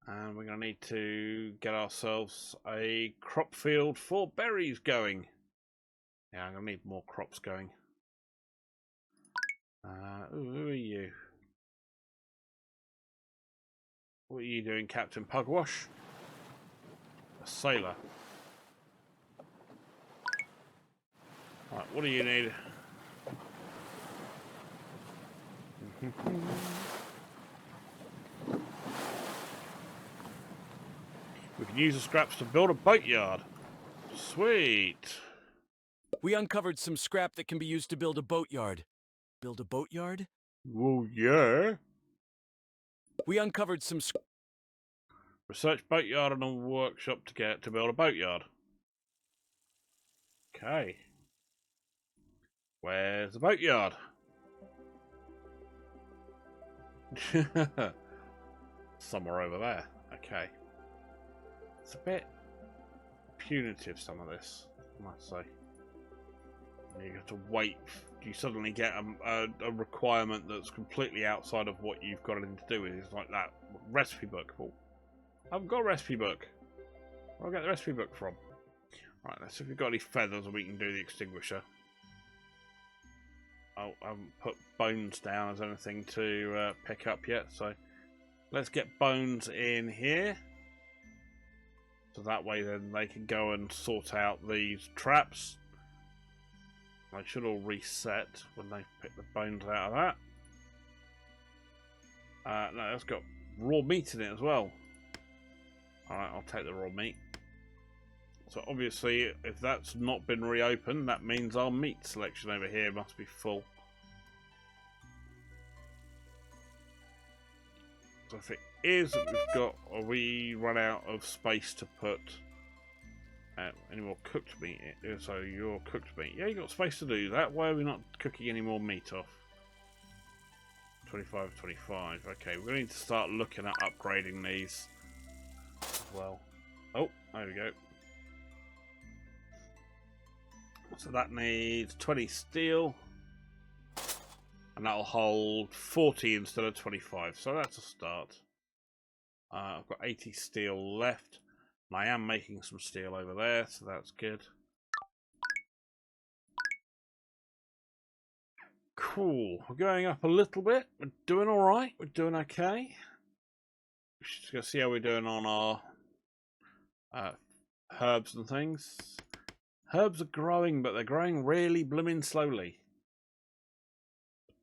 And we're going to need to get ourselves a crop field for berries going. Yeah, I'm going to need more crops going. Who are you? What are you doing, Captain Pugwash? A sailor. Right, what do you need? We can use the scraps to build a boatyard. Sweet. We uncovered some scrap that can be used to build a boatyard. Build a boatyard? Well, yeah. We uncovered some Research boatyard and a workshop to build a boatyard. Okay. Where's the boatyard? Somewhere over there. Okay. It's a bit punitive, some of this, I must say. You have to wait. You suddenly get a requirement that's completely outside of what you've got anything to do with. It's like that recipe book. Oh, I haven't got a recipe book. Where do I get the recipe book from? Right, let's see if we've got any feathers and we can do the extinguisher. Oh, I haven't put bones down as anything to pick up yet, so let's get bones in here. So that way then they can go and sort out these traps. They should all reset when they pick the bones out of that. No, it's got raw meat in it as well. Alright, I'll take the raw meat. So obviously, if that's not been reopened, that means our meat selection over here must be full. So if it is, we run out of space to put any more cooked meat in. So your cooked meat. Yeah, you got space to do that. Why are we not cooking any more meat off? 25, 25. Okay, we're going to need to start looking at upgrading these as well. Oh, there we go. So that needs 20 steel. And that'll hold 40 instead of 25. So that's a start. I've got 80 steel left. And I am making some steel over there, so that's good. Cool. We're going up a little bit. We're doing alright. We're doing okay. Just going to see how we're doing on our herbs and things. Herbs are growing, but they're growing really blooming slowly.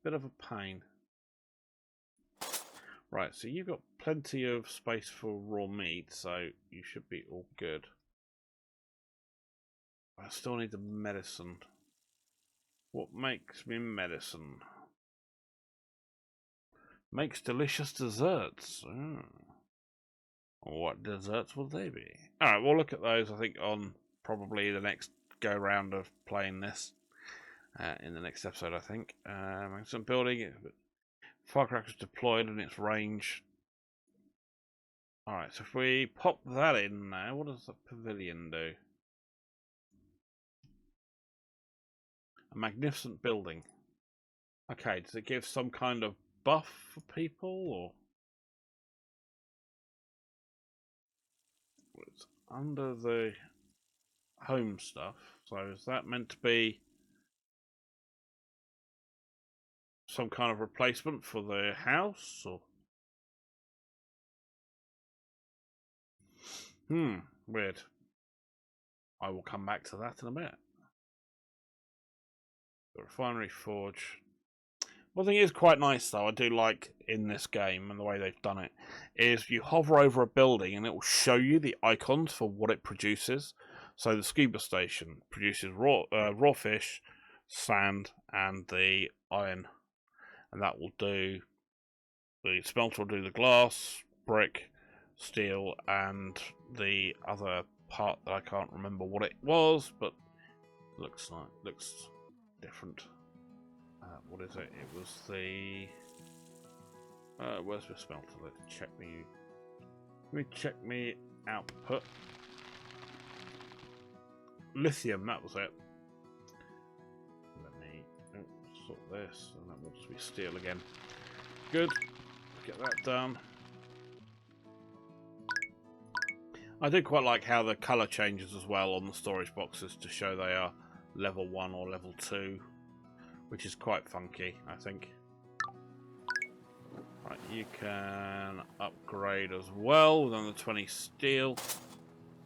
Bit of a pain. Right, so you've got plenty of space for raw meat, so you should be all good. I still need the medicine. What makes me medicine? Makes delicious desserts. Oh. What desserts will they be? Alright, we'll look at those, I think, on probably the next go-round of playing this. In the next episode, I think. Some building. Firecrackers deployed in its range. Alright, so if we pop that in now, what does the pavilion do? A magnificent building. Okay, does it give some kind of buff for people, or? It's under the home stuff, so is that meant to be some kind of replacement for the house, or? Weird. I will come back to that in a minute. The refinery forge. One thing is quite nice though, I do like in this game and the way they've done it, is you hover over a building and it will show you the icons for what it produces. So the scuba station produces raw fish, sand, and the iron, and that will do. The smelter will do the glass, brick, steel, and the other part that I can't remember what it was, but looks different. What is it? It was the. Where's the smelter? Let's check me. Let me check me output. Lithium, that was it. Let me sort this, and that will just be steel again. Good. Get that done. I do quite like how the colour changes as well on the storage boxes to show they are level 1 or level 2, which is quite funky, I think. Right, you can upgrade as well with another 20 steel.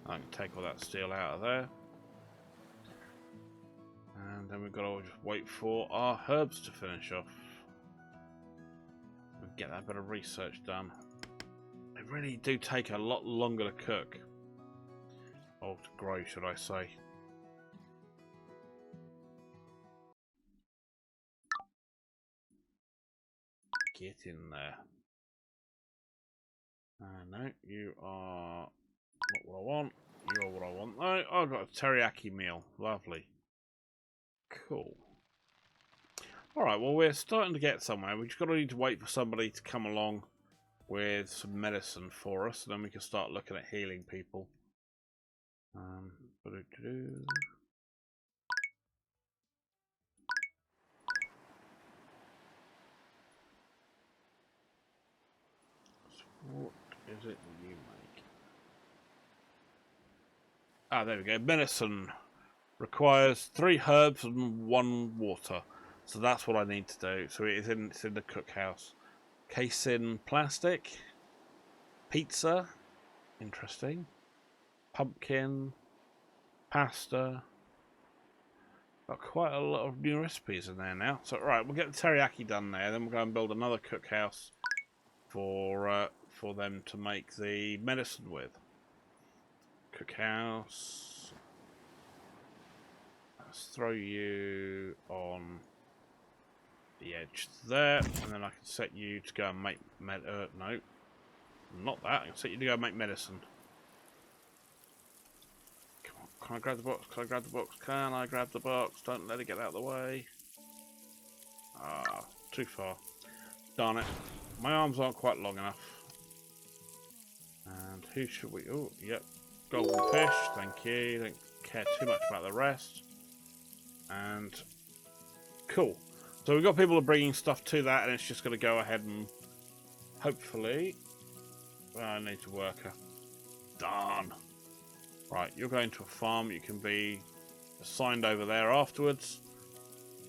I can take all that steel out of there. And then we've got to just wait for our herbs to finish off. And get that bit of research done. They really do take a lot longer to cook. Or to grow, should I say. Get in there. No, you are not what I want. You are what I want. No, I've got a teriyaki meal. Lovely. Cool. Alright, well, we're starting to get somewhere. We just need to wait for somebody to come along with some medicine for us, and then we can start looking at healing people. What is it you make? Ah, there we go. Medicine requires 3 herbs and 1 water. So that's what I need to do. So it's in the cookhouse. Case in plastic. Pizza. Interesting. Pumpkin. Pasta. Got quite a lot of new recipes in there now. So right, we'll get the teriyaki done there. Then we'll go and build another cookhouse for them to make the medicine with. Cookhouse. Let's throw you on the edge there, and then I can set you to go and make no, not that. I can set you to go and make medicine. Come on, can I grab the box? Can I grab the box? Can I grab the box? Don't let it get out of the way. Ah, too far. Darn it. My arms aren't quite long enough. And who should we... Oh, yep. Golden fish, thank you. Don't care too much about the rest. And... Cool. So we've got people are bringing stuff to that, and it's just going to go ahead and... Hopefully... Well, I need a worker. Darn. Right, you're going to a farm. You can be assigned over there afterwards.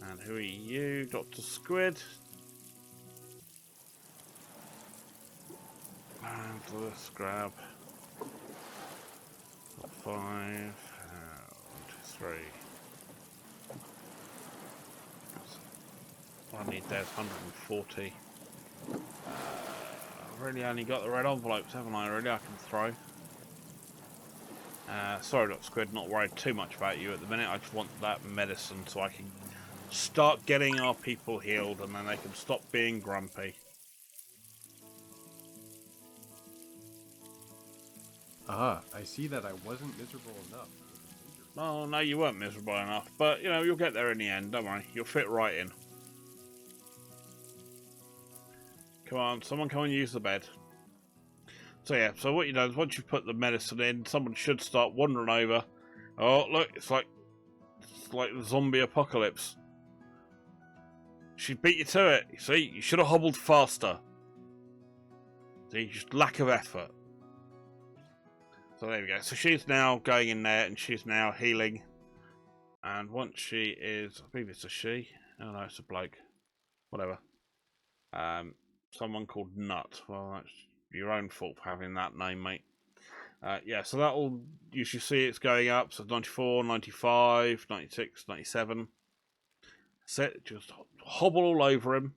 And who are you? Dr. Squid. And let's grab 5, 1, 2, 3. What I need there's 140. I've really only got the red envelopes, haven't I? Really, I can throw. Sorry, Dr. Squid, not worried too much about you at the minute. I just want that medicine so I can start getting our people healed, and then they can stop being grumpy. Ah, I see that I wasn't miserable enough. Oh, no, you weren't miserable enough. But, you know, you'll get there in the end. Don't worry. You'll fit right in. Come on, someone come and use the bed. So, yeah, so what you do is once you put the medicine in, someone should start wandering over. Oh, look, it's like the zombie apocalypse. She beat you to it. You see, you should have hobbled faster. See, just lack of effort. So there we go. So she's now going in there and she's now healing. And once she is, I believe it's a she. Oh no, it's a bloke. Whatever. Someone called Nut. Well, that's your own fault for having that name, mate. Yeah, so that'll, you should see it's going up. So 94, 95, 96, 97. Sit, just hobble all over him.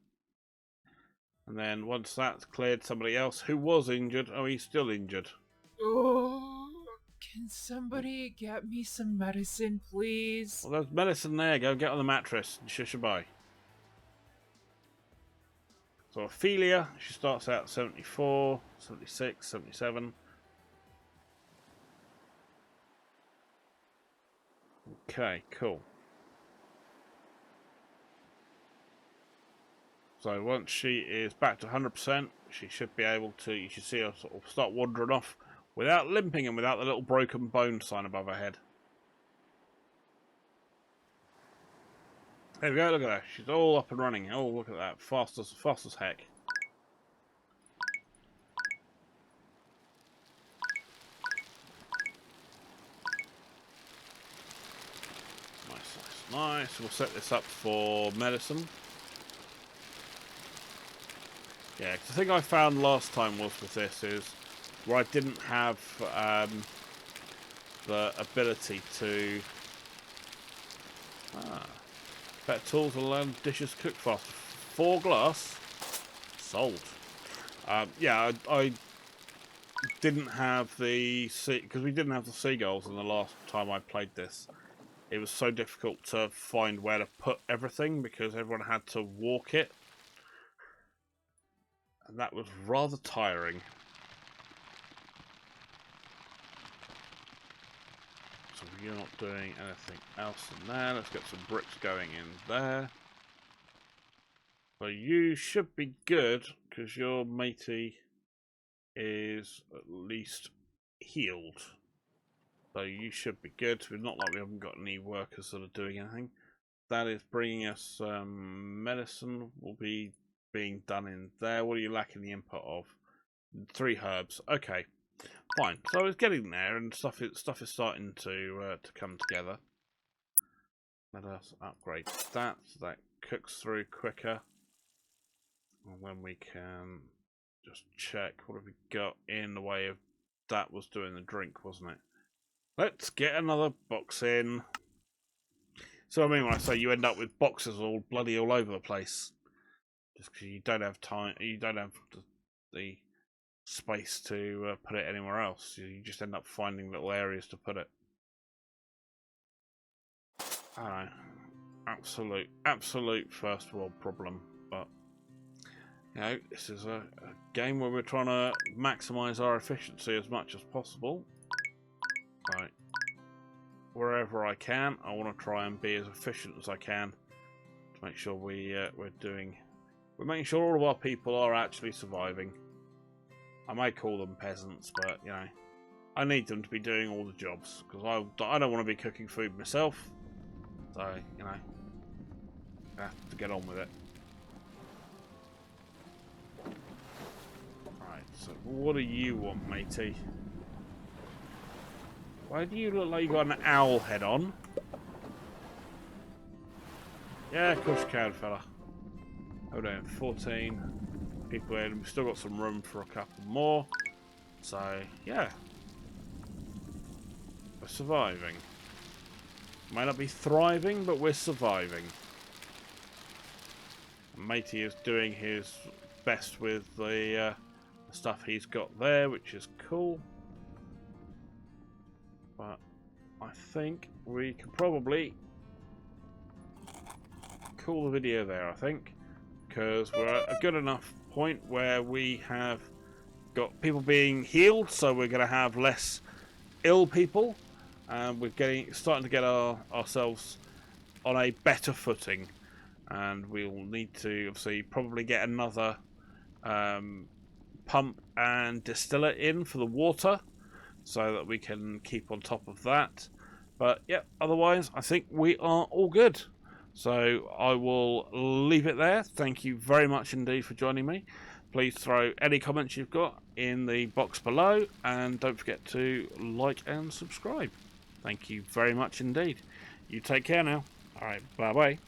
And then once that's cleared, somebody else who was injured. Oh, he's still injured. Oh, can somebody get me some medicine, please? Well, there's medicine there. Go get on the mattress and shush bye. So Ophelia, she starts out 74, 76, 77. Okay, cool. So once she is back to 100%, she should be able to, you should see her sort of start wandering off without limping and without the little broken bone sign above her head. There we go, look at that. She's all up and running. Oh, look at that. Fast as heck. Nice. We'll set this up for medicine. Yeah, 'cause the thing I found last time was with this is where I didn't have the ability to better tools will learn dishes cook faster. 4 glass sold. Yeah, I didn't have the because we didn't have the seagulls in the last time I played this. It was so difficult to find where to put everything because everyone had to walk it. And that was rather tiring. So you're not doing anything else in there. Let's get some bricks going in there. So you should be good because your matey is at least healed. So you should be good. It's not like we haven't got any workers that are doing anything. That is bringing us medicine will be being done in there. What are you lacking the input of? 3 herbs. Okay, fine. So it's getting there, and stuff is starting to come together. Let us upgrade that so that cooks through quicker, and then we can just check what have we got in the way of that. Was doing the drink, wasn't it? Let's get another box in. So I mean, when I say you end up with boxes all bloody all over the place, just because you don't have time, you don't have the space to put it anywhere else. You just end up finding little areas to put it. I know, absolute first world problem. But you know, this is a game where we're trying to maximise our efficiency as much as possible. Right. Wherever I can, I want to try and be as efficient as I can to make sure we're making sure all of our people are actually surviving. I may call them peasants, but you know, I need them to be doing all the jobs because I don't want to be cooking food myself. So you know, I have to get on with it. Right. So what do you want, matey? Why do you look like you got an owl head on? Yeah, of course you can, fella. Hold on, 14 people in. We've still got some room for a couple more. So, yeah. We're surviving. May not be thriving, but we're surviving. And matey is doing his best with the stuff he's got there, which is cool. But I think we could probably call the video there, I think, because we're at a good enough point where we have got people being healed, so we're going to have less ill people, and we're starting to get ourselves on a better footing, and we'll need to obviously probably get another pump and distiller in for the water, so that we can keep on top of that. But yeah, otherwise I think we are all good. So I will leave it there. Thank you very much indeed for joining me. Please throw any comments you've got in the box below, and don't forget to like and subscribe. Thank you very much indeed. You take care now. Alright, bye bye.